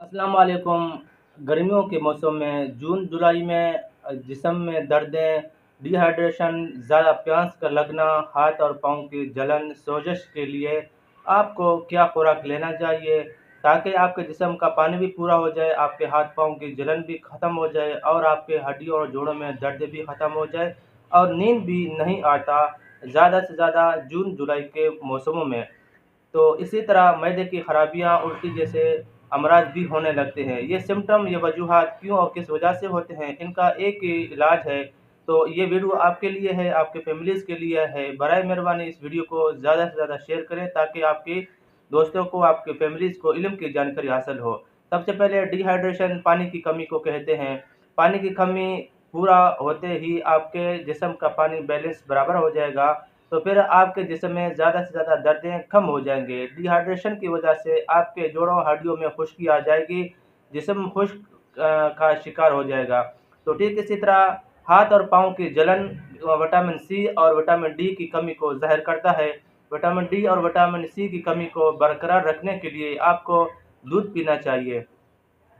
अस्सलाम वालेकुम। गर्मियों के मौसम में जून जुलाई में जिस्म में दर्दें, डिहाइड्रेशन, ज़्यादा प्यास का लगना, हाथ और पाँव की जलन, सोजश के लिए आपको क्या खुराक लेना चाहिए ताकि आपके जिस्म का पानी भी पूरा हो जाए, आपके हाथ पाँव की जलन भी ख़त्म हो जाए और आपके हड्डियों और जोड़ों में दर्द भी ख़त्म हो जाए और नींद भी नहीं आता ज़्यादा से ज़्यादा जून जुलाई के मौसमों में। तो इसी तरह मैदे की खराबियाँ, उल्टी जैसे अमराज भी होने लगते हैं। ये सिम्पटम, ये वजूहात क्यों और किस वजह से होते हैं, इनका एक ही इलाज है। तो ये वीडियो आपके लिए है, आपके फैमिलीज़ के लिए है। बराए मेहरबानी इस वीडियो को ज़्यादा से ज़्यादा शेयर करें ताकि आपके दोस्तों को, आपके फैमिलीज़ को इल्म की जानकारी हासिल हो। सबसे पहले डिहाइड्रेशन पानी की कमी को कहते हैं। पानी की कमी पूरा होते ही आपके जिस्म का पानी बैलेंस बराबर हो जाएगा, तो फिर आपके जिस्म में ज़्यादा से ज़्यादा दर्दें कम हो जाएँगे। डिहाइड्रेशन की वजह से आपके जोड़ों, हड्डियों में खुश्की आ जाएगी, जिस्म खुश्क का शिकार हो जाएगा। तो ठीक इसी तरह हाथ और पाँव की जलन विटामिन सी और विटामिन डी की कमी को ज़ाहिर करता है। विटामिन डी और विटामिन सी की कमी को बरकरार रखने के लिए आपको दूध पीना चाहिए।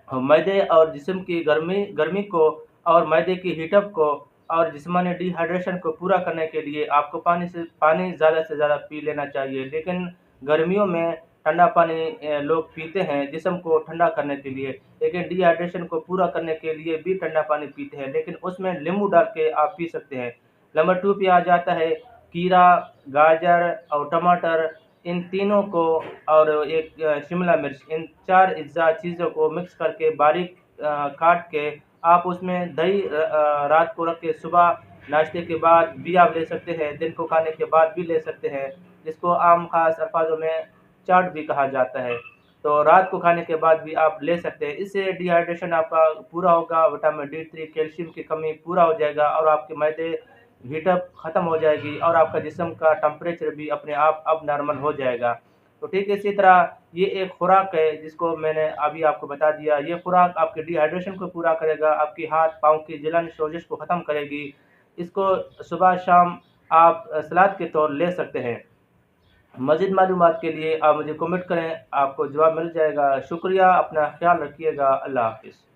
मैदे और जिस्म की गर्मी गर्मी को और मैदे की हीटअप को और जिस्मानी डिहाइड्रेशन को पूरा करने के लिए आपको पानी ज़्यादा से ज़्यादा पी लेना चाहिए। लेकिन गर्मियों में ठंडा पानी लोग पीते हैं जिस्म को ठंडा करने के लिए, लेकिन डिहाइड्रेशन को पूरा करने के लिए भी ठंडा पानी पीते हैं, लेकिन उसमें नींबू डाल के आप पी सकते हैं। नंबर 2 पे आ जाता है खीरा, गाजर और टमाटर, इन तीनों को और एक शिमला मिर्च, इन 4 अज्जा चीज़ों को मिक्स करके बारीक काट के आप उसमें दही रात को रख के सुबह नाश्ते के बाद भी आप ले सकते हैं, दिन को खाने के बाद भी ले सकते हैं, जिसको आम खास अल्फाजों में चाट भी कहा जाता है। तो रात को खाने के बाद भी आप ले सकते हैं। इससे डिहाइड्रेशन आपका पूरा होगा, विटामिन डी3, कैल्शियम की कमी पूरा हो जाएगा और आपके मैदे हीटअप ख़त्म हो जाएगी और आपका जिस्म का टेम्परेचर भी अपने आप अब नॉर्मल हो जाएगा। तो ठीक इसी तरह ये एक खुराक है जिसको मैंने अभी आपको बता दिया। ये खुराक आपके डिहाइड्रेशन को पूरा करेगा, आपकी हाथ-पाँव की जलन, सोजिश को ख़त्म करेगी। इसको सुबह-शाम आप सलाद के तौर ले सकते हैं। मज़ीद मालूमात के लिए आप मुझे कमेंट करें, आपको जवाब मिल जाएगा। शुक्रिया, अपना ख़्याल रखिएगा। अल्लाह हाफ़िज़।